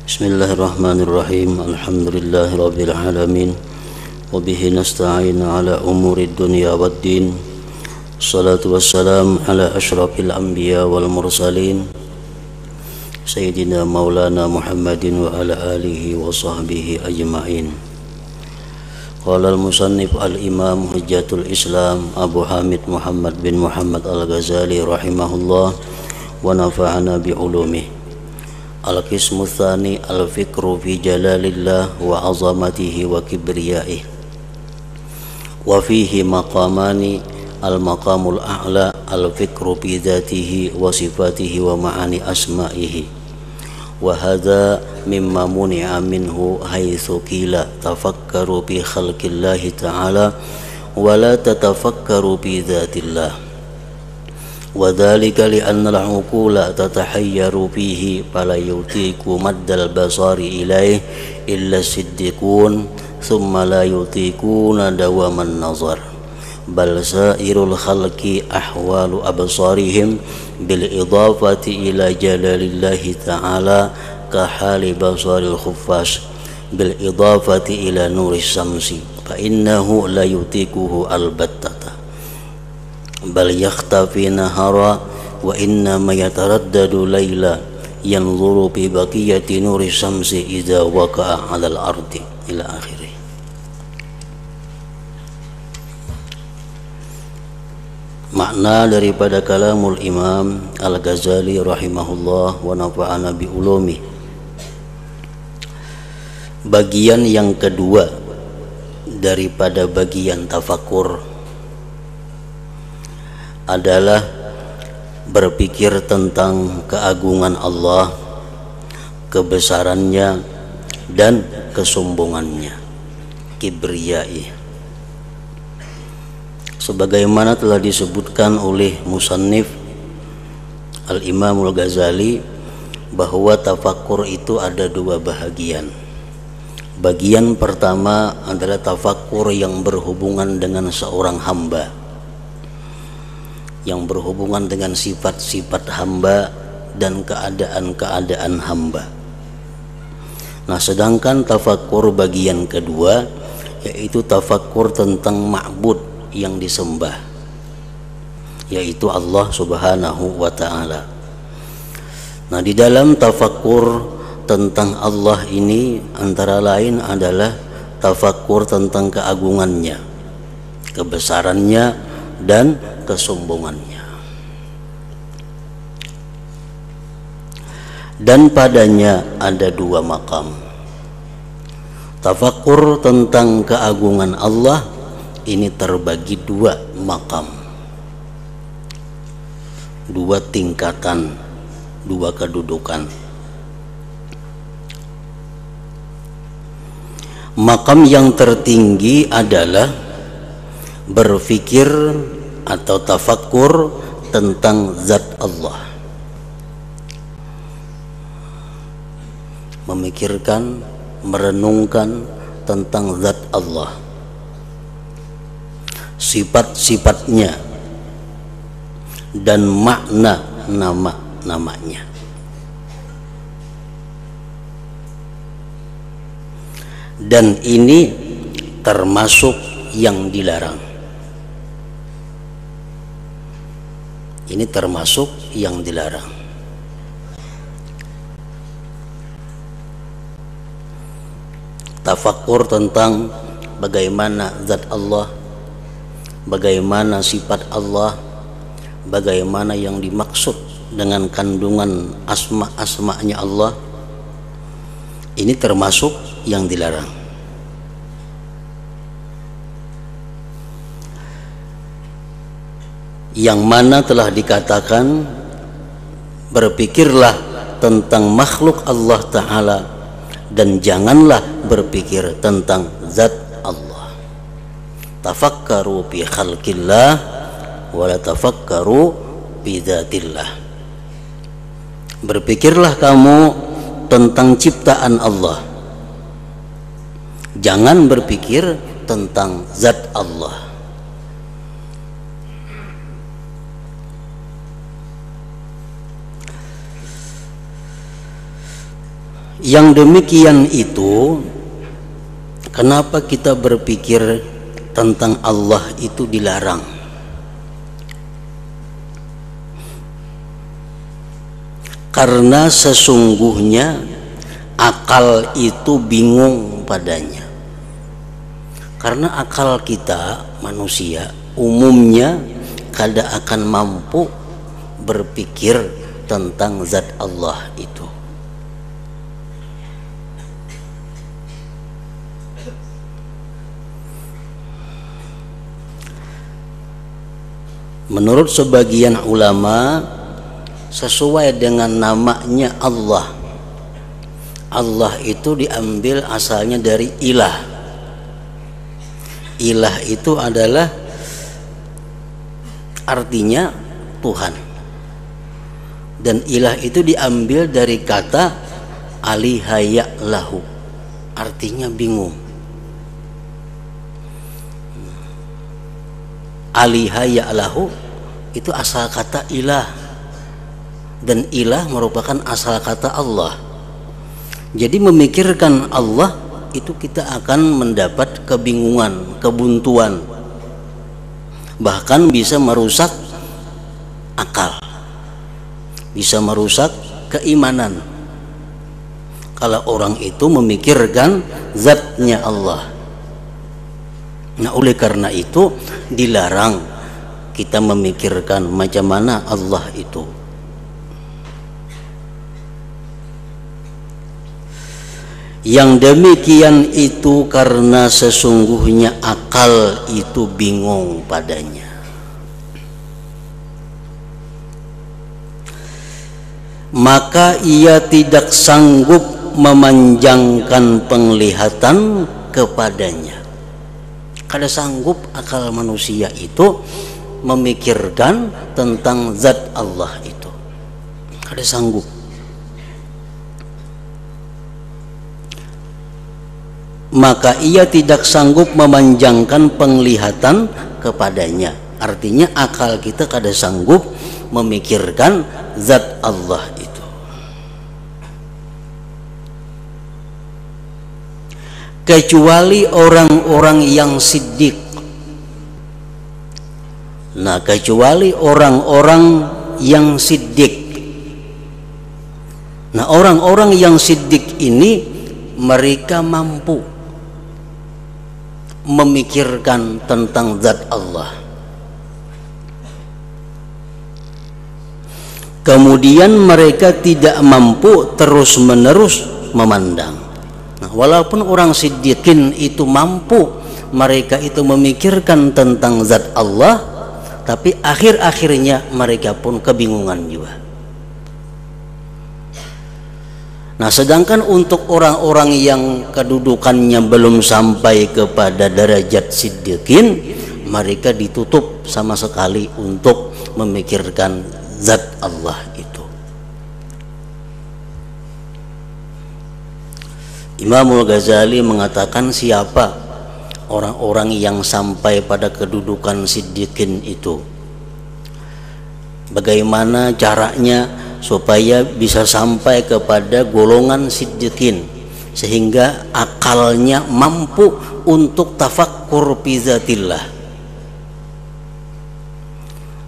Bismillahirrahmanirrahim. Alhamdulillahirabbil alamin. Wa bihi nasta'in ala umuri dunya waddin. Salatu wassalam ala asyrafil anbiya wal mursalin Sayyidina Maulana Muhammadin wa ala alihi wa sahbihi ajma'in. Qala al-musannif al-imam Hujjatul Islam Abu Hamid Muhammad bin Muhammad al-Ghazali rahimahullah wa nafa'ana bi'ulumih. Al-qismu tsani al-fikru fi jalalillah wa azamatihi wa kibriyaih. Wa fihi maqamani al-maqamul a'la al-fikru fi dzatihi wa sifatihi wa ma'ani asma'ihi. Wa hadza mimma muni'a minhu haitsu qila tafakkaru bi khalqillahi ta'ala wa la tatafakkaru bi dzatillah. Wa dzalika li anna al-'uqula tatahayyaru fihi fala yutiqu maddal basari ilaih illa siddiqun thumma la yutiquna dawaman nazar bal sairul khalqi ahwalu absarihim bil idafati ila jalalillahi ta'ala ka hali basaril khuffas bil idafati ila nuris samsi fa innahu la yutiquhu albattata bal yakhtafi nahara wa inna ma yataraddadu layla yanzuru bi baqiyati nuri syamsi idza waqa'a 'alal ardi ila akhirih. Makna daripada kalamul Imam Al-Ghazali rahimahullah wa nafa'ana bi ulumi. Bagian yang kedua daripada bagian tafakur adalah berpikir tentang keagungan Allah, kebesarannya dan kesombongannya, kibriyai. Sebagaimana telah disebutkan oleh musannif Al-Imamul Ghazali bahwa tafakur itu ada dua bahagian. Bagian pertama adalah tafakur yang berhubungan dengan seorang hamba, yang berhubungan dengan sifat-sifat hamba dan keadaan-keadaan hamba. Nah, sedangkan tafakur bagian kedua yaitu tafakur tentang ma'bud yang disembah, yaitu Allah Subhanahu wa ta'ala. Nah, di dalam tafakur tentang Allah ini antara lain adalah tafakur tentang keagungannya, kebesarannya dan kesombongannya. Dan padanya ada dua makam. Tafakur tentang keagungan Allah ini terbagi dua makam, dua tingkatan, dua kedudukan. Makam yang tertinggi adalah berfikir atau tafakur tentang zat Allah, memikirkan, merenungkan tentang zat Allah, sifat-sifatnya dan makna nama-namanya. Dan ini termasuk yang dilarang. Ini termasuk yang dilarang. Tafakur tentang bagaimana zat Allah, bagaimana sifat Allah, bagaimana yang dimaksud dengan kandungan asma-asma'nya Allah, ini termasuk yang dilarang. Yang mana telah dikatakan berpikirlah tentang makhluk Allah Ta'ala dan janganlah berpikir tentang zat Allah. Tafakkaru bi khalqillah wa la tafakkaru bi dzatillah. Berpikirlah kamu tentang ciptaan Allah, jangan berpikir tentang zat Allah. Yang demikian itu, kenapa kita berpikir tentang Allah itu dilarang? Karena sesungguhnya akal itu bingung padanya. Karena akal kita manusia umumnya kada akan mampu berpikir tentang zat Allah itu. Menurut sebagian ulama, sesuai dengan namanya Allah, Allah itu diambil asalnya dari ilah. Ilah itu adalah artinya Tuhan, dan ilah itu diambil dari kata alihaya lahu, artinya bingung. Alihaya lahu itu asal kata ilah, dan ilah merupakan asal kata Allah. Jadi memikirkan Allah itu kita akan mendapat kebingungan, kebuntuan, bahkan bisa merusak akal, bisa merusak keimanan kalau orang itu memikirkan zatnya Allah. Nah, oleh karena itu dilarang kita memikirkan macam mana Allah itu. Yang demikian itu karena sesungguhnya akal itu bingung padanya. Maka ia tidak sanggup memanjangkan penglihatan kepadanya. Kada sanggup akal manusia itu memikirkan tentang zat Allah itu. Kada sanggup. Maka ia tidak sanggup memanjangkan penglihatan kepadanya. Artinya akal kita kada sanggup memikirkan zat Allah itu. Kecuali orang-orang yang siddiq. Nah, kecuali orang-orang yang siddiq. Nah, orang-orang yang siddiq ini mereka mampu memikirkan tentang zat Allah. Kemudian mereka tidak mampu terus-menerus memandang. Nah, walaupun orang siddiqin itu mampu, mereka itu memikirkan tentang zat Allah, tapi akhir-akhirnya mereka pun kebingungan juga. Nah, sedangkan untuk orang-orang yang kedudukannya belum sampai kepada derajat siddiqin, mereka ditutup sama sekali untuk memikirkan zat Allah itu. Imamul Ghazali mengatakan, siapa orang-orang yang sampai pada kedudukan siddiqin itu? Bagaimana caranya supaya bisa sampai kepada golongan siddiqin sehingga akalnya mampu untuk tafakkur fi zatillah?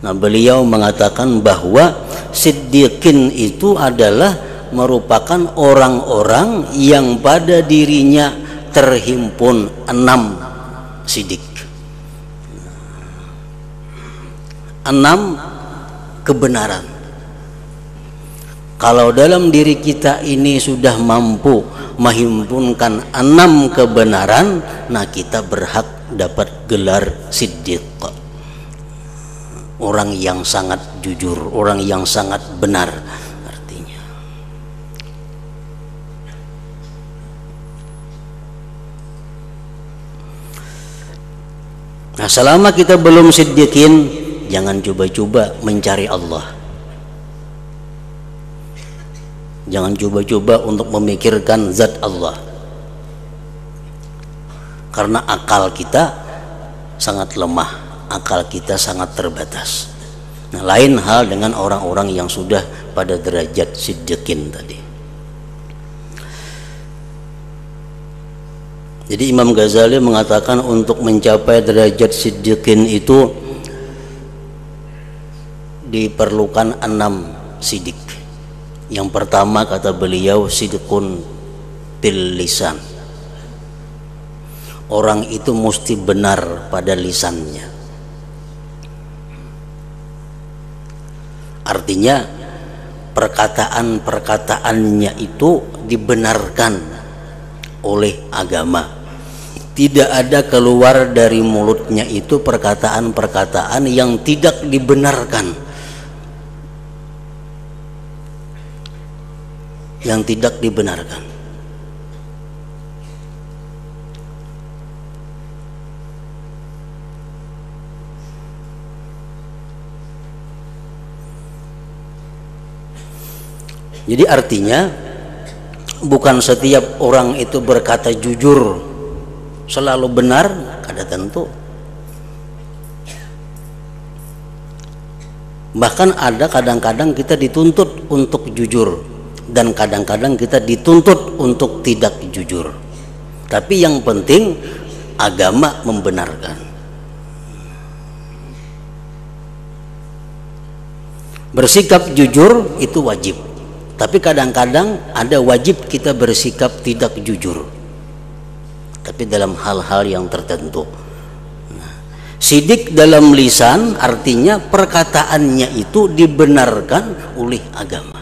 Nah, beliau mengatakan bahwa siddiqin itu adalah merupakan orang-orang yang pada dirinya terhimpun 6 sidik, 6 kebenaran. Kalau dalam diri kita ini sudah mampu menghimpunkan 6 kebenaran, nah kita berhak dapat gelar siddiq, orang yang sangat jujur, orang yang sangat benar artinya. Nah, selama kita belum siddiqin, jangan coba-coba mencari Allah. Jangan coba-coba untuk memikirkan zat Allah, karena akal kita sangat lemah, akal kita sangat terbatas. Nah, lain hal dengan orang-orang yang sudah pada derajat siddiqin tadi. Jadi Imam Ghazali mengatakan untuk mencapai derajat siddiqin itu diperlukan 6 sidik. Yang pertama kata beliau sidqun bil lisan. Orang itu mesti benar pada lisannya. Artinya perkataan-perkataannya itu dibenarkan oleh agama. Tidak ada keluar dari mulutnya itu perkataan-perkataan yang tidak dibenarkan, yang tidak dibenarkan. Jadi artinya bukan setiap orang itu berkata jujur selalu benar, kada tentu. Bahkan ada kadang-kadang kita dituntut untuk jujur dan kadang-kadang kita dituntut untuk tidak jujur. Tapi yang penting agama membenarkan. Bersikap jujur itu wajib. Tapi kadang-kadang ada wajib kita bersikap tidak jujur. Tapi dalam hal-hal yang tertentu. Sidik dalam lisan artinya perkataannya itu dibenarkan oleh agama.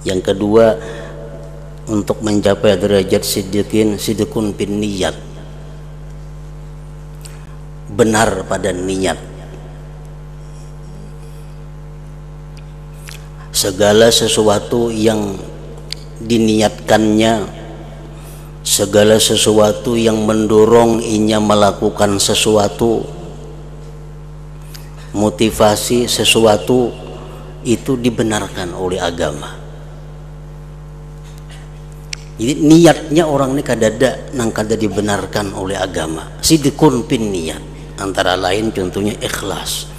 Yang kedua, untuk mencapai derajat siddiqin, siddiqun bin niyat. Benar pada niat. Segala sesuatu yang diniatkannya, segala sesuatu yang mendorong inya melakukan sesuatu, motivasi sesuatu, itu dibenarkan oleh agama. Jadi niatnya orang ini kadada nang kada dibenarkan oleh agama. Sidqun bin niat, antara lain contohnya ikhlas.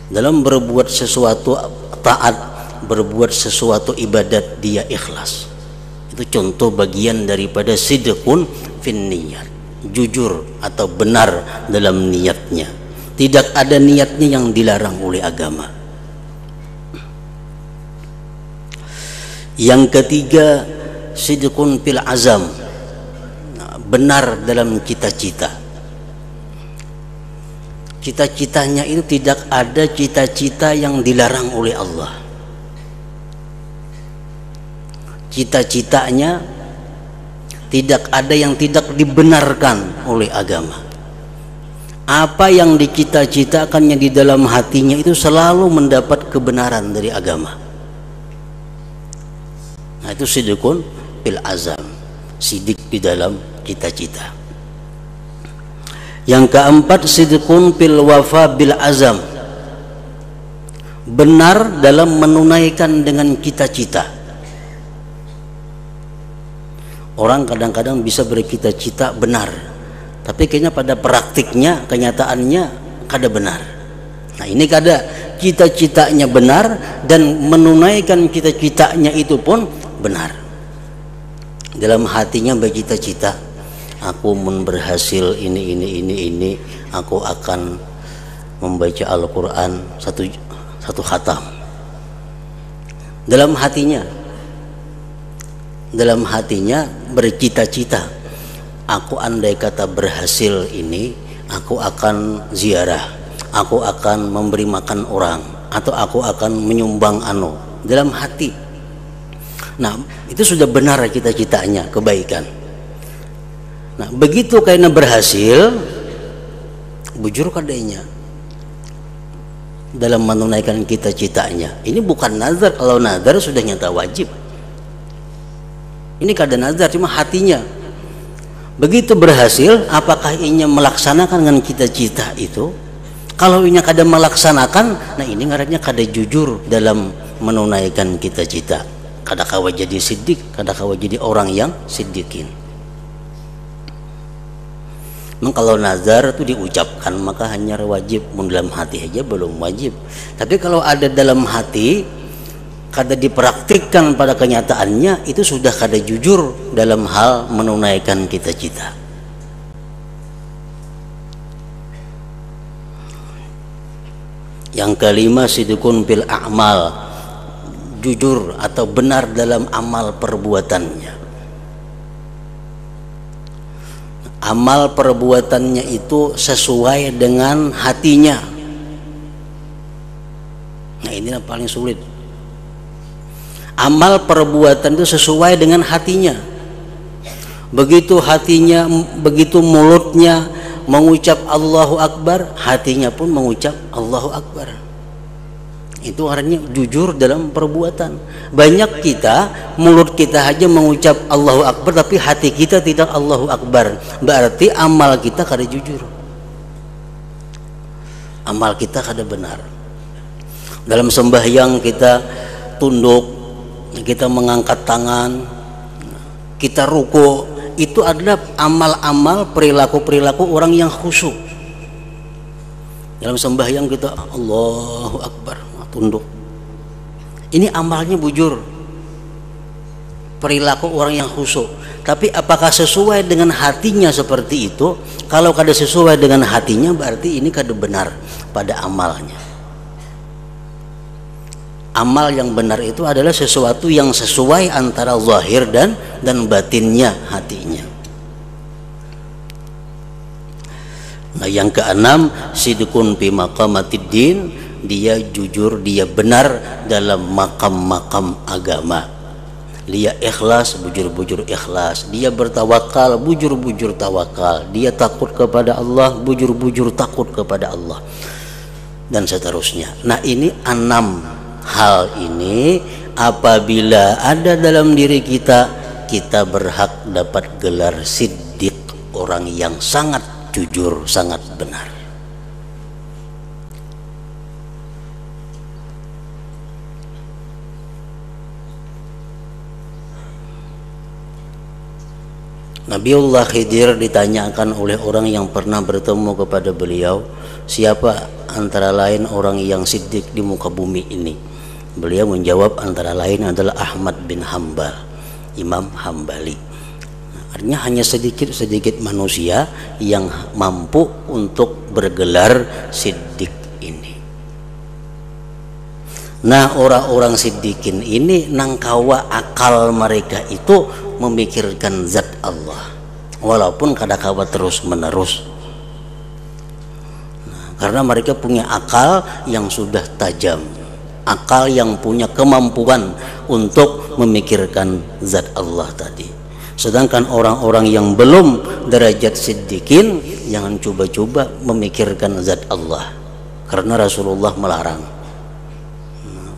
Dalam berbuat sesuatu taat, berbuat sesuatu ibadat dia ikhlas. Itu contoh bagian daripada sidqun fin niyat, jujur atau benar dalam niatnya. Tidak ada niatnya yang dilarang oleh agama. Yang ketiga, sidqun fil azam, benar dalam cita-cita. Cita-citanya itu tidak ada cita-cita yang dilarang oleh Allah. Cita-citanya tidak ada yang tidak dibenarkan oleh agama. Apa yang dicita-citakannya di dalam hatinya itu selalu mendapat kebenaran dari agama. Nah, itu sidqun bil azam, sidik di dalam cita-cita. Yang keempat, sidqun bil wafa bil azam, benar dalam menunaikan dengan cita-cita. Orang kadang-kadang bisa bercita-cita benar, tapi kayaknya pada praktiknya, kenyataannya kada benar. Nah, ini kada cita-citanya benar dan menunaikan cita-citanya itu pun benar. Dalam hatinya bercita-cita, aku mun berhasil ini, aku akan membaca Al-Quran satu khatam. Dalam hatinya bercita-cita, aku andai kata berhasil ini, aku akan ziarah, aku akan memberi makan orang, atau aku akan menyumbang dalam hati. Nah, itu sudah benar cita-citanya, kebaikan. Nah, begitu karena berhasil, bujur kadanya dalam menunaikan cita-citanya. Ini bukan nazar. Kalau nazar sudah nyata wajib. Ini kada nazar, cuma hatinya. Begitu berhasil, apakah inya melaksanakan dengan cita-cita itu? Kalau inya kada melaksanakan, nah ini ngarannya kada jujur dalam menunaikan cita-cita. Kada kawa jadi siddiq, kada kawa jadi orang yang siddiqin. Memang kalau nazar itu diucapkan maka hanya wajib, dalam hati aja belum wajib. Tapi kalau ada dalam hati, kada dipraktikkan pada kenyataannya, itu sudah kada jujur dalam hal menunaikan cita-cita. Yang kelima, sidqun bil a'mal, jujur atau benar dalam amal perbuatannya. Amal perbuatannya itu sesuai dengan hatinya. Nah, ini yang paling sulit. Amal perbuatan itu sesuai dengan hatinya. Begitu hatinya, begitu mulutnya mengucap Allahu Akbar, hatinya pun mengucap Allahu Akbar. Itu artinya jujur dalam perbuatan. Banyak kita, mulut kita aja mengucap Allahu Akbar, tapi hati kita tidak Allahu Akbar. Berarti amal kita kada jujur. Amal kita kada benar. Dalam sembahyang kita tunduk, kita mengangkat tangan, kita ruku, itu adalah amal-amal perilaku-perilaku orang yang khusyuk. Dalam sembahyang kita Allahu Akbar, tunduk. Ini amalnya bujur, perilaku orang yang khusyuk. Tapi apakah sesuai dengan hatinya seperti itu? Kalau kada sesuai dengan hatinya, berarti ini kada benar pada amalnya. Amal yang benar itu adalah sesuatu yang sesuai antara zahir dan batinnya, hatinya. Nah, yang keenam, sidqun fi maqamatiddin, dia jujur, dia benar dalam makam-makam agama. Dia ikhlas, bujur-bujur ikhlas. Dia bertawakal, bujur-bujur tawakal. Dia takut kepada Allah, bujur-bujur takut kepada Allah, dan seterusnya. Nah, ini 6 hal ini apabila ada dalam diri kita, kita berhak dapat gelar siddiq, orang yang sangat jujur, sangat benar. Nabiullah Khidir ditanyakan oleh orang yang pernah bertemu kepada beliau, siapa antara lain orang yang siddiq di muka bumi ini? Beliau menjawab, antara lain adalah Ahmad bin Hambal, Imam Hambali. Artinya hanya sedikit manusia yang mampu untuk bergelar siddiq ini. Nah, orang-orang siddiqin ini nangkawa akal mereka itu memikirkan zat Allah, walaupun kadang-kala terus menerus. Karena mereka punya akal yang sudah tajam, akal yang punya kemampuan untuk memikirkan zat Allah tadi. Sedangkan orang-orang yang belum derajat siddiqin, jangan coba-coba memikirkan zat Allah, karena Rasulullah melarang.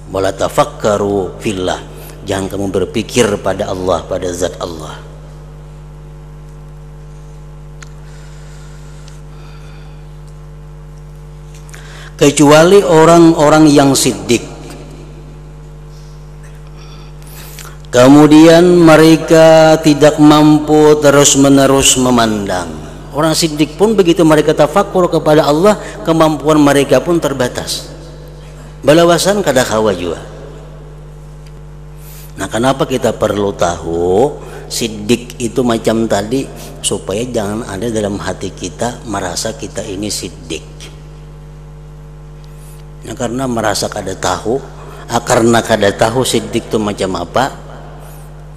Wala tafakkaru fillah, jangan kamu berpikir pada Allah, pada zat Allah. Kecuali orang-orang yang siddiq, kemudian mereka tidak mampu terus-menerus memandang. Orang siddiq pun begitu mereka tafakur kepada Allah, kemampuan mereka pun terbatas. Balawasan kada kawa juga. Nah, kenapa kita perlu tahu siddiq itu macam tadi? Supaya jangan ada dalam hati kita merasa kita ini siddiq. Nah, karena merasa kada tahu, karena kada tahu siddiq itu macam apa.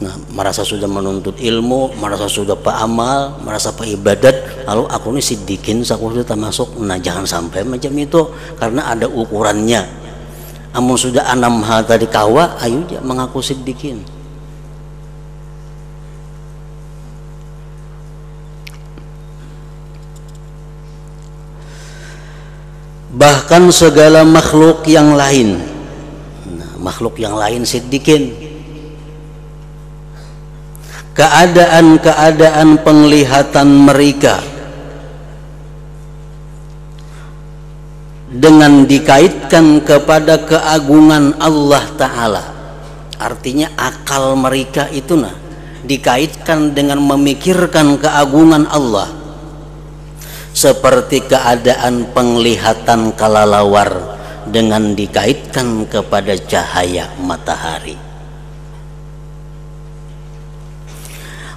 Nah, merasa sudah menuntut ilmu, merasa sudah paamal, merasa ibadat, lalu aku ini siddiqin, aku sudah termasuk. Nah, jangan sampai macam itu, karena ada ukurannya. Amun sudah 6 hal tadi kawa, ayo dia mengaku siddiqin. Bahkan segala makhluk yang lain, nah, makhluk yang lain siddiqin. Keadaan-keadaan penglihatan mereka dengan dikaitkan kepada keagungan Allah Ta'ala. Artinya akal mereka itu dikaitkan dengan memikirkan keagungan Allah. Seperti keadaan penglihatan kalalawar dengan dikaitkan kepada cahaya matahari.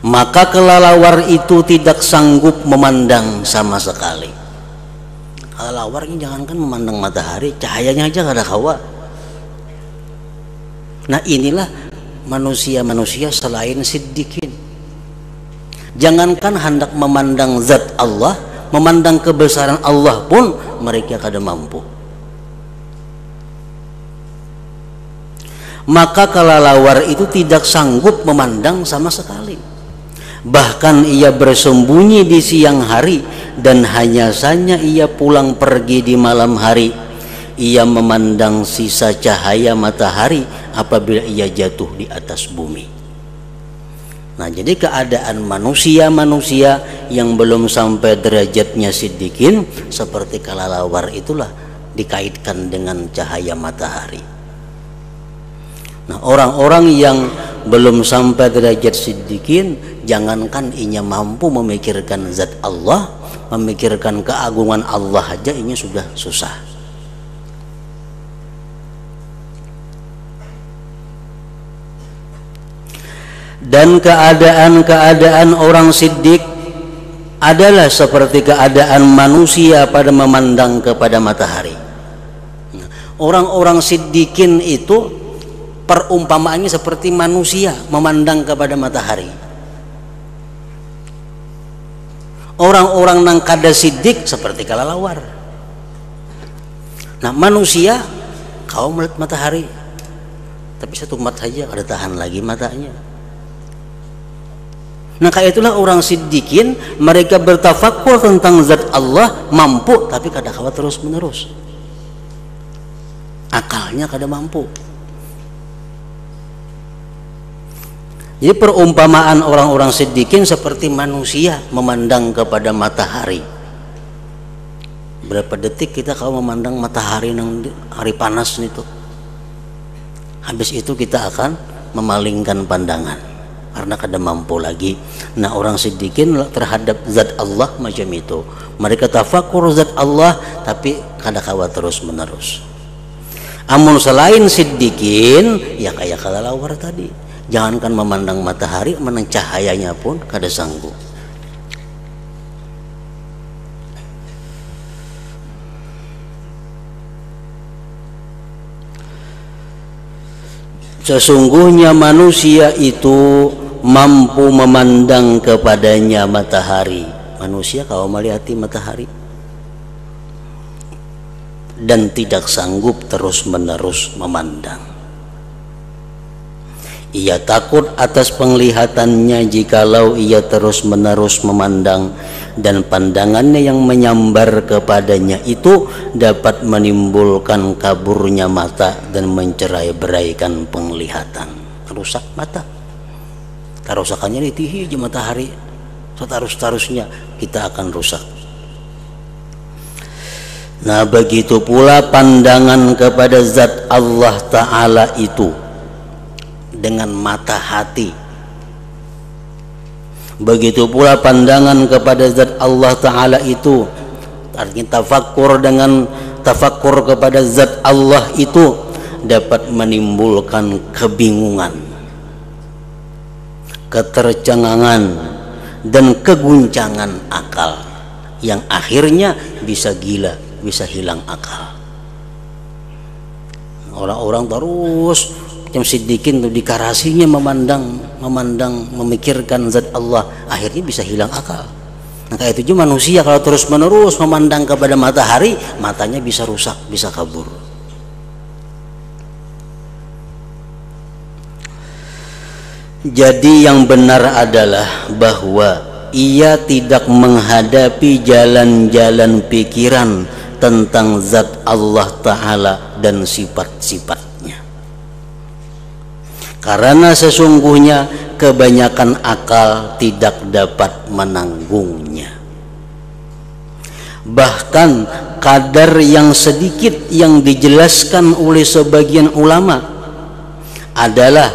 Maka kelelawar itu tidak sanggup memandang sama sekali. Kelelawar ini jangankan memandang matahari, cahayanya aja gak ada kawa. Nah inilah manusia-manusia selain siddiqin. Jangankan hendak memandang zat Allah, memandang kebesaran Allah pun mereka kada mampu. Maka kelelawar itu tidak sanggup memandang sama sekali. Bahkan ia bersembunyi di siang hari dan hanya saja ia pulang pergi di malam hari. Ia memandang sisa cahaya matahari apabila ia jatuh di atas bumi. Nah, jadi keadaan manusia-manusia yang belum sampai derajatnya siddiqin seperti kelelawar itulah dikaitkan dengan cahaya matahari. Nah, orang-orang yang belum sampai derajat siddiqin, jangankan inya mampu memikirkan zat Allah, memikirkan keagungan Allah aja ini sudah susah. Dan keadaan orang siddiq adalah seperti keadaan manusia pada memandang kepada matahari. Orang-orang siddiqin itu perumpamaannya seperti manusia memandang kepada matahari. Orang-orang nang kada siddiq seperti kelelawar. Nah, manusia kau melihat matahari, tapi satu mata saja kada tahan lagi matanya. Nah, kayak itulah orang siddiqin, mereka bertafakur tentang zat Allah mampu, tapi kada kawa terus menerus. Akalnya kada mampu. Jadi perumpamaan orang-orang siddiqin seperti manusia memandang kepada matahari. Berapa detik kita kalau memandang matahari nang hari panas itu, habis itu kita akan memalingkan pandangan karena kada mampu lagi. Nah, orang siddiqin terhadap zat Allah macam itu. Mereka tafakur zat Allah tapi kada kawa terus menerus. Amun selain siddiqin ya kayak kelelawar tadi. Jangankan memandang matahari, memandang cahayanya pun kada sanggup. Sesungguhnya manusia itu mampu memandang kepadanya matahari. Manusia kalau melihati matahari dan tidak sanggup terus-menerus memandang. Ia takut atas penglihatannya jikalau ia terus-menerus memandang, dan pandangannya yang menyambar kepadanya itu dapat menimbulkan kaburnya mata dan mencerai-beraikan penglihatan. Rusak mata. Kerusakannya ditihi di matahari. Seterus-terusnya kita akan rusak. Nah, begitu pula pandangan kepada zat Allah Ta'ala itu dengan mata hati. Begitu pula pandangan kepada zat Allah Ta'ala itu, artinya tafakkur kepada zat Allah itu dapat menimbulkan kebingungan, ketercengangan dan keguncangan akal yang akhirnya bisa gila, bisa hilang akal. Orang-orang terus yang siddiqin tuh dikarasinya memandang, memikirkan zat Allah, akhirnya bisa hilang akal. Nah, kayak itu juga manusia kalau terus menerus memandang kepada matahari, matanya bisa rusak, bisa kabur. Jadi yang benar adalah bahwa ia tidak menghadapi jalan-jalan pikiran tentang zat Allah Ta'ala dan sifat-sifatnya. Karena sesungguhnya kebanyakan akal tidak dapat menanggungnya. Bahkan kadar yang sedikit yang dijelaskan oleh sebagian ulama adalah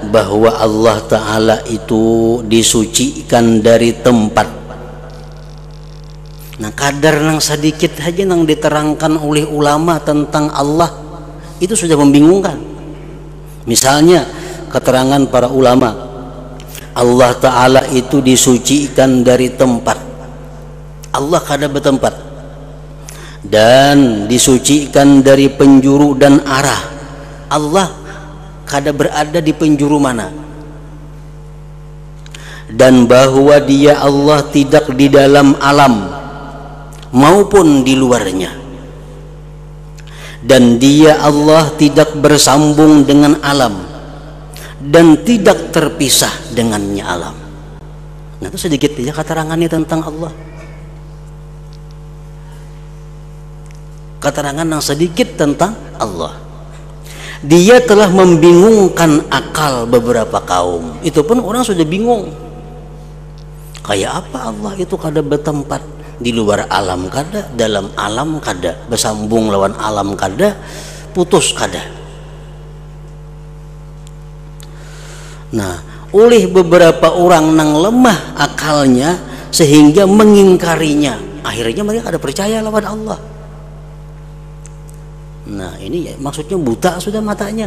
bahwa Allah Ta'ala itu disucikan dari tempat. Nah, kadar nang sedikit saja nang diterangkan oleh ulama tentang Allah itu sudah membingungkan. Misalnya keterangan para ulama, Allah Ta'ala itu disucikan dari tempat. Allah kada bertempat. Dan disucikan dari penjuru dan arah. Allah kada berada di penjuru mana. Dan bahwa dia Allah tidak di dalam alam maupun di luarnya, dan dia Allah tidak bersambung dengan alam dan tidak terpisah dengannya alam. Nah, itu sedikit saja keterangannya tentang Allah. Keterangan yang sedikit tentang Allah. Dia telah membingungkan akal beberapa kaum. Itu pun orang sudah bingung. Kayak apa Allah itu kada bertempat, di luar alam kada, dalam alam kada, bersambung lawan alam kada, putus kada. Nah, oleh beberapa orang nang lemah akalnya sehingga mengingkarinya, akhirnya mereka kada percaya lawan Allah. Nah, ini ya, maksudnya buta sudah matanya.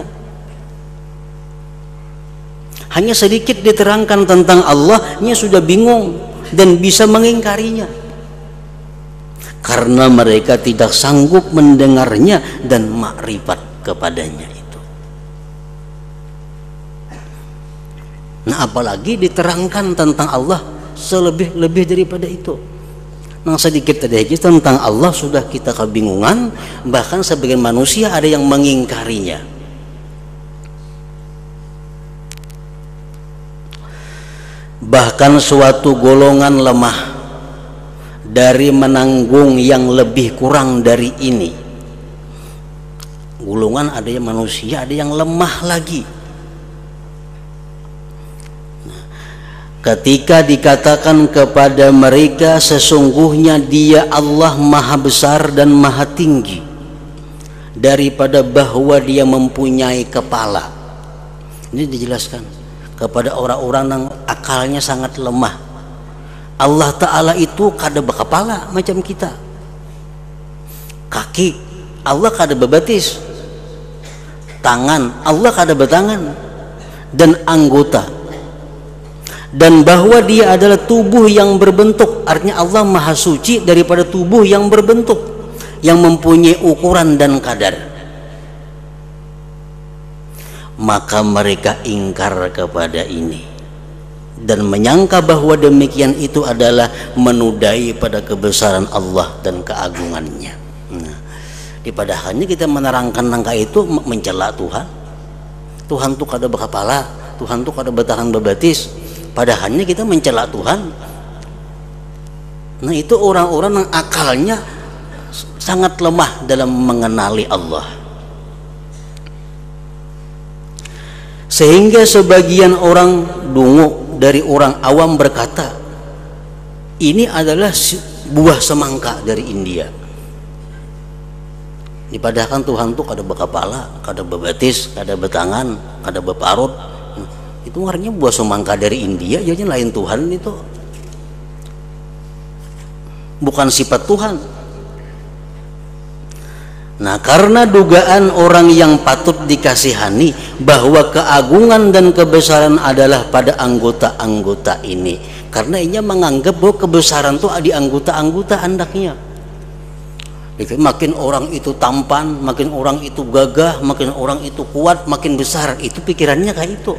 Hanya sedikit diterangkan tentang Allah, nya sudah bingung dan bisa mengingkarinya. Karena mereka tidak sanggup mendengarnya dan makrifat kepadanya itu. Nah, apalagi diterangkan tentang Allah selebih-lebih daripada itu. Nah, sedikit tadi aja tentang Allah sudah kita kebingungan, bahkan sebagian manusia ada yang mengingkarinya. Bahkan suatu golongan lemah dari menanggung yang lebih kurang dari ini. Golongan ada yang manusia, ada yang lemah lagi. Nah, ketika dikatakan kepada mereka sesungguhnya dia Allah maha besar dan maha tinggi, daripada bahwa dia mempunyai kepala. Ini dijelaskan kepada orang-orang yang akalnya sangat lemah. Allah Ta'ala itu kada berkepala macam kita. Kaki Allah kada berbatis, tangan Allah kada bertangan, dan anggota. Dan bahwa dia adalah tubuh yang berbentuk, artinya Allah maha suci daripada tubuh yang berbentuk, yang mempunyai ukuran dan kadar. Maka mereka ingkar kepada ini dan menyangka bahwa demikian itu adalah menudai pada kebesaran Allah dan keagungannya. Nah, padahalnya kita menerangkan langkah itu mencela Tuhan. Tuhan itu kada berkepala, Tuhan itu kada bertahan berbatis. Padahalnya kita mencela Tuhan. Nah, itu orang-orang yang akalnya sangat lemah dalam mengenali Allah. Sehingga sebagian orang dungu dari orang awam berkata, ini adalah buah semangka dari India. Padahal Tuhan itu kada berkepala, kada berbatis, kada bertangan, kada berparut. Itu artinya buah semangka dari India, jadi lain Tuhan itu. Bukan sifat Tuhan. Nah, karena dugaan orang yang patut dikasihani bahwa keagungan dan kebesaran adalah pada anggota-anggota ini, karena ia menganggap bahwa kebesaran itu di anggota-anggota andaknya. Jadi, makin orang itu tampan, makin orang itu gagah, makin orang itu kuat, makin besar. Itu pikirannya kayak itu.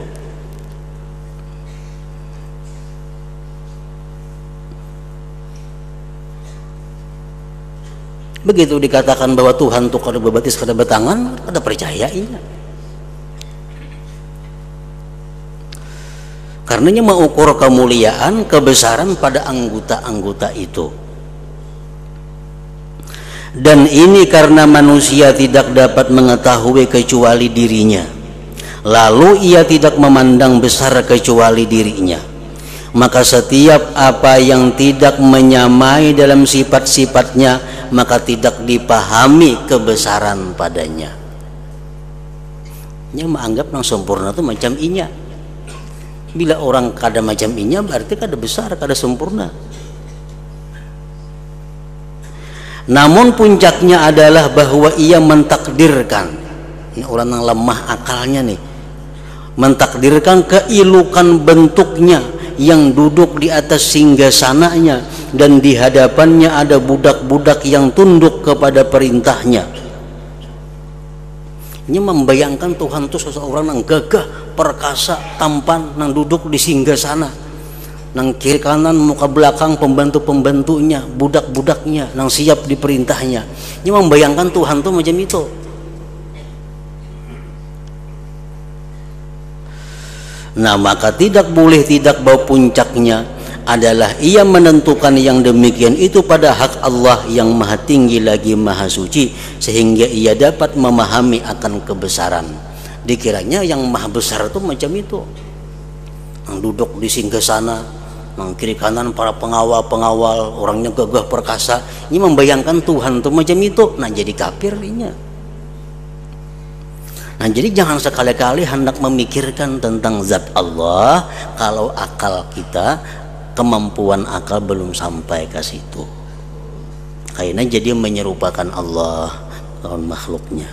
Begitu dikatakan bahwa Tuhan itu kada berbatis, kada bertangan, kada percayainya. Karenanya mengukur kemuliaan, kebesaran pada anggota-anggota itu. Dan ini karena manusia tidak dapat mengetahui kecuali dirinya, lalu ia tidak memandang besar kecuali dirinya. Maka setiap apa yang tidak menyamai dalam sifat-sifatnya, maka tidak dipahami kebesaran padanya. Nya menganggap yang sempurna itu macam inya. Bila orang kada macam inya berarti kada besar, kada sempurna. Namun puncaknya adalah bahwa ia mentakdirkan, ini orang yang lemah akalnya nih, mentakdirkan keilukan bentuknya yang duduk di atas singgasananya dan di hadapannya ada budak-budak yang tunduk kepada perintahnya. Ini membayangkan Tuhan itu seseorang yang gagah, perkasa, tampan, yang duduk di singgasana, nang kiri kanan muka belakang pembantu-pembantunya, budak-budaknya nang siap diperintahnya. Ini membayangkan Tuhan tuh macam itu. Nah, maka tidak boleh tidak bahwa puncaknya adalah ia menentukan yang demikian itu pada hak Allah yang maha tinggi lagi maha suci, sehingga ia dapat memahami akan kebesaran. Dikiranya yang maha besar itu macam itu, yang duduk di singgasana, yang kiri kanan para pengawal-pengawal, orangnya gagah perkasa. Ini membayangkan Tuhan itu macam itu. Nah, jadi kafir ini. Nah, jadi jangan sekali-kali hendak memikirkan tentang zat Allah kalau akal kita, kemampuan akal belum sampai ke situ. Kayaknya jadi menyerupakan Allah dengan makhluknya.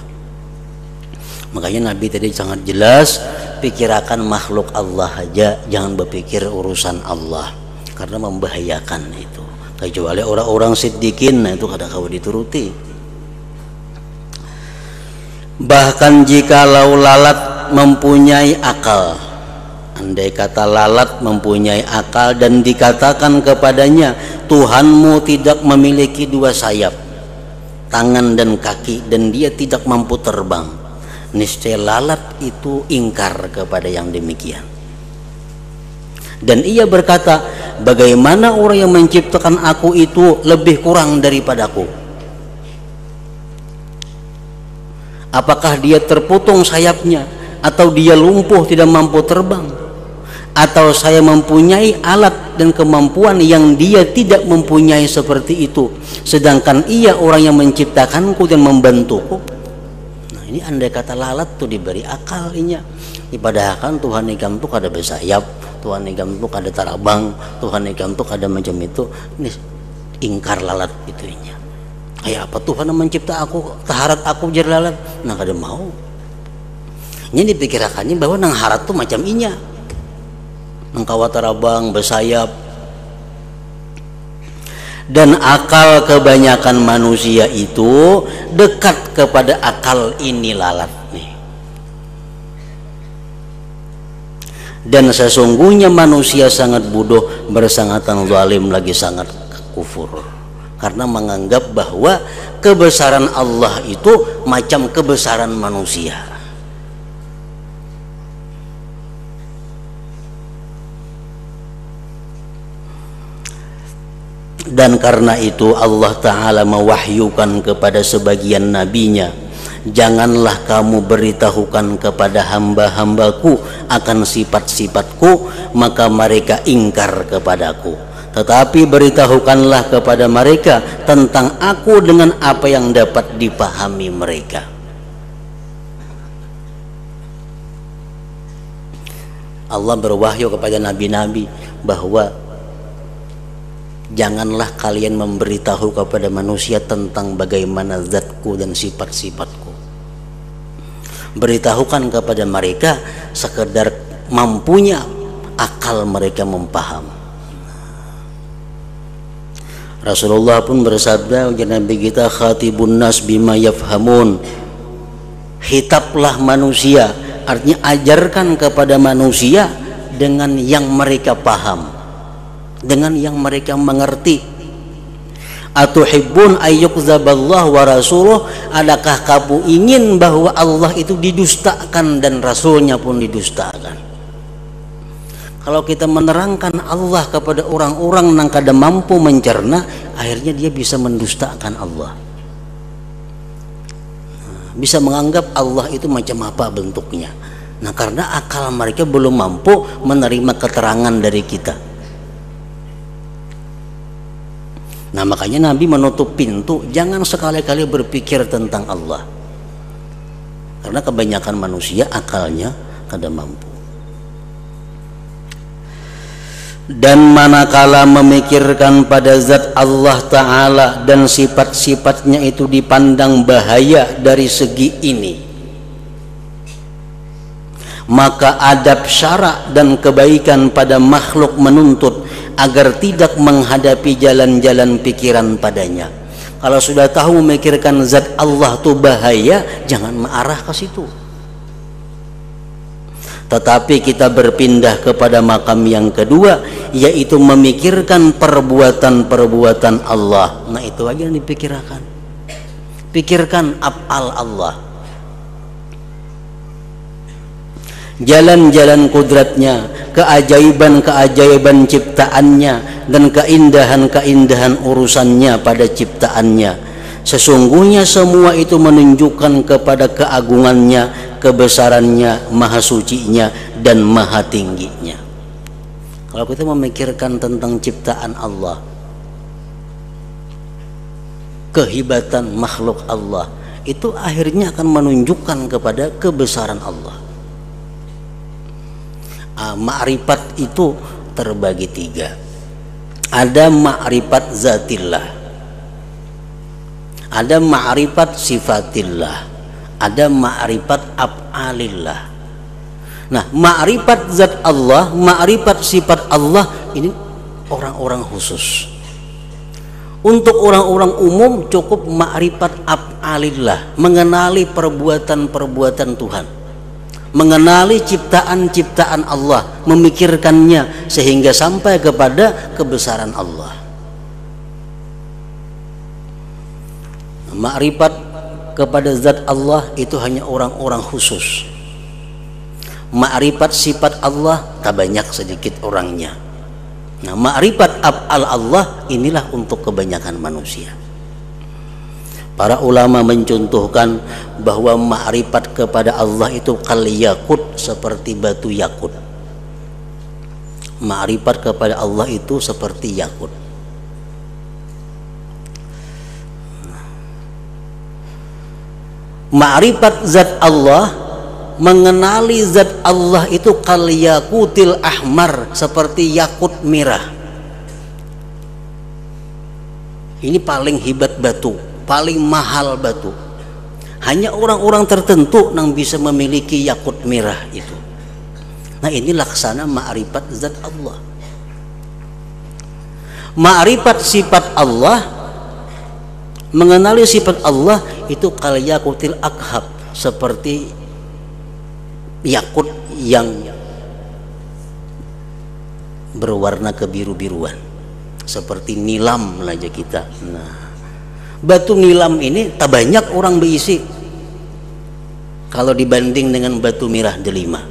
Makanya Nabi tadi sangat jelas, pikirkan makhluk Allah aja, jangan berpikir urusan Allah, karena membahayakan itu. Kecuali orang-orang siddiqin, nah itu kada kau dituruti. Bahkan jikalau lalat mempunyai akal, andai kata lalat mempunyai akal dan dikatakan kepadanya, Tuhanmu tidak memiliki dua sayap, tangan dan kaki, dan dia tidak mampu terbang, niscaya lalat itu ingkar kepada yang demikian. Dan ia berkata, bagaimana orang yang menciptakan aku itu lebih kurang daripadaku? Apakah dia terputung sayapnya, atau dia lumpuh tidak mampu terbang, atau saya mempunyai alat dan kemampuan yang dia tidak mempunyai seperti itu, sedangkan ia orang yang menciptakanku dan membantuku. Nah, ini andai kata lalat tuh diberi akal inya. Padahal Tuhan ikam tuh kada bersayap, Tuhan ikam tuh kada tarabang, Tuhan ikam tuh kada macam itu. Ini ingkar lalat itu inya. Kayak apa Tuhan yang mencipta aku, taharat aku jadi lalat? Nah, kada mau. Ini dipikirkannya bahwa nang harat tuh macam inya, nang kawatarabang bersayap. Dan akal kebanyakan manusia itu dekat kepada akal ini lalat nih. Dan sesungguhnya manusia sangat bodoh, bersangatan zalim, lagi sangat kufur, karena menganggap bahwa kebesaran Allah itu macam kebesaran manusia. Dan karena itu Allah Ta'ala mewahyukan kepada sebagian nabinya, janganlah kamu beritahukan kepada hamba-hambaku akan sifat-sifatku, maka mereka ingkar kepadaku. Tetapi beritahukanlah kepada mereka tentang aku dengan apa yang dapat dipahami mereka. Allah berwahyu kepada nabi-nabi bahwa janganlah kalian memberitahu kepada manusia tentang bagaimana zatku dan sifat-sifatku. Beritahukan kepada mereka sekedar mampunya akal mereka memahami. Rasulullah pun bersabda, Nabi kita, khatibun nas bima yafhamun, hitaplah manusia, artinya ajarkan kepada manusia dengan yang mereka paham, dengan yang mereka mengerti. Atuhibbun ayyukzaballahu wa rasuluh, adakah kamu ingin bahwa Allah itu didustakan dan Rasulnya pun didustakan? Kalau kita menerangkan Allah kepada orang-orang yang kada mampu mencerna, akhirnya dia bisa mendustakan Allah, bisa menganggap Allah itu macam apa bentuknya. Nah, karena akal mereka belum mampu menerima keterangan dari kita. Nah, makanya Nabi menutup pintu, jangan sekali-kali berpikir tentang Allah, karena kebanyakan manusia akalnya kada mampu. Dan manakala memikirkan pada zat Allah Ta'ala dan sifat-sifatnya itu dipandang bahaya dari segi ini, maka adab syara dan kebaikan pada makhluk menuntut agar tidak menghadapi jalan-jalan pikiran padanya. Kalau sudah tahu memikirkan zat Allah itu bahaya, jangan mengarah ke situ. Tetapi kita berpindah kepada makam yang kedua, yaitu memikirkan perbuatan-perbuatan Allah. Nah, itu aja yang dipikirkan. Pikirkan af'al Allah, jalan-jalan kudratnya, keajaiban-keajaiban ciptaannya, dan keindahan-keindahan urusannya pada ciptaannya. Sesungguhnya semua itu menunjukkan kepada keagungannya, kebesarannya, maha sucinya, dan maha tingginya. Kalau kita memikirkan tentang ciptaan Allah, kehebatan makhluk Allah, itu akhirnya akan menunjukkan kepada kebesaran Allah. Ma'rifat itu terbagi tiga. Ada ma'rifat zatillah, ada ma'rifat sifatillah, ada ma'rifat af'alillah. Nah, ma'rifat zat Allah, ma'rifat sifat Allah ini orang-orang khusus. Untuk orang-orang umum cukup ma'rifat af'alillah, mengenali perbuatan-perbuatan Tuhan, mengenali ciptaan-ciptaan Allah, memikirkannya sehingga sampai kepada kebesaran Allah. Ma'rifat kepada zat Allah itu hanya orang-orang khusus. Ma'rifat sifat Allah tak banyak, sedikit orangnya. Nah, ma'rifat af'al Allah inilah untuk kebanyakan manusia. Para ulama mencontohkan bahwa ma'rifat kepada Allah itu kal yakut, seperti batu yakut. Ma'rifat kepada Allah itu seperti yakut. Ma'rifat zat Allah, mengenali zat Allah itu kal yakutil ahmar, seperti yakut merah. Ini paling hebat batu, paling mahal batu. Hanya orang-orang tertentu yang bisa memiliki yakut merah itu. Nah, ini laksana ma'rifat zat Allah. Ma'rifat sifat Allah, mengenali sifat Allah itu kal yakutil akhab, seperti yakut yang berwarna kebiru-biruan, seperti nilam aja kita. Nah, batu nilam ini tak banyak orang berisi kalau dibanding dengan batu merah delima.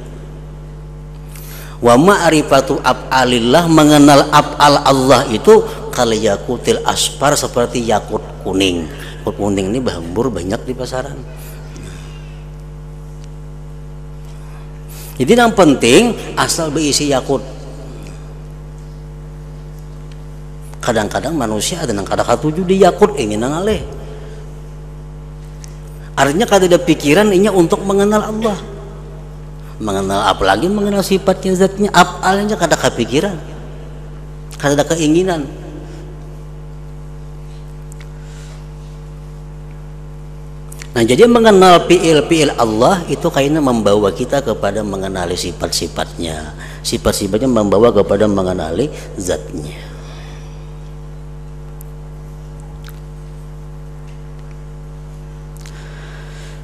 Wa ma'rifatu af'alillah, mengenal af'al Allah itu kal yakutil asfar, seperti yakut kuning. Yakut kuning ini bahambur banyak di pasaran. Jadi yang penting asal berisi yakut. Kadang-kadang manusia ada yang kadang tujuh di yakut ini nangaleh. Artinya kada ada pikiran ini untuk mengenal Allah. Mengenal apalagi mengenal sifatnya, zatnya, afalnya kada kepikiran. Kada ada keinginan. Nah, jadi mengenal fi'il Allah itu kayaknya membawa kita kepada mengenali sifat-sifatnya. Sifat-sifatnya membawa kepada mengenali zatnya.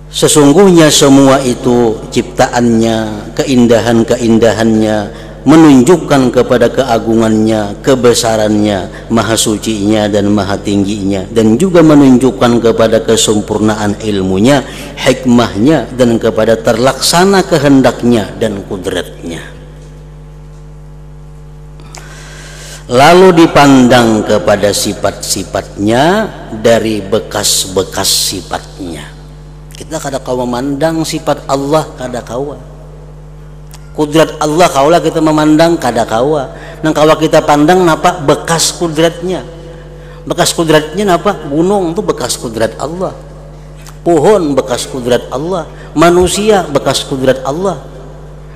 Sesungguhnya semua itu ciptaannya, keindahan-keindahannya menunjukkan kepada keagungannya, kebesarannya, maha sucinya dan maha tingginya, dan juga menunjukkan kepada kesempurnaan ilmunya, hikmahnya, dan kepada terlaksana kehendaknya dan kudratnya. Lalu dipandang kepada sifat-sifatnya dari bekas-bekas sifatnya. Kita kada kau memandang sifat Allah, kada kawa. Kudrat Allah kaulah kita memandang, kada kawa. Nang kawa kita pandang napa bekas kudratnya. Bekas kudratnya napa? Gunung itu bekas kudrat Allah. Pohon bekas kudrat Allah. Manusia bekas kudrat Allah.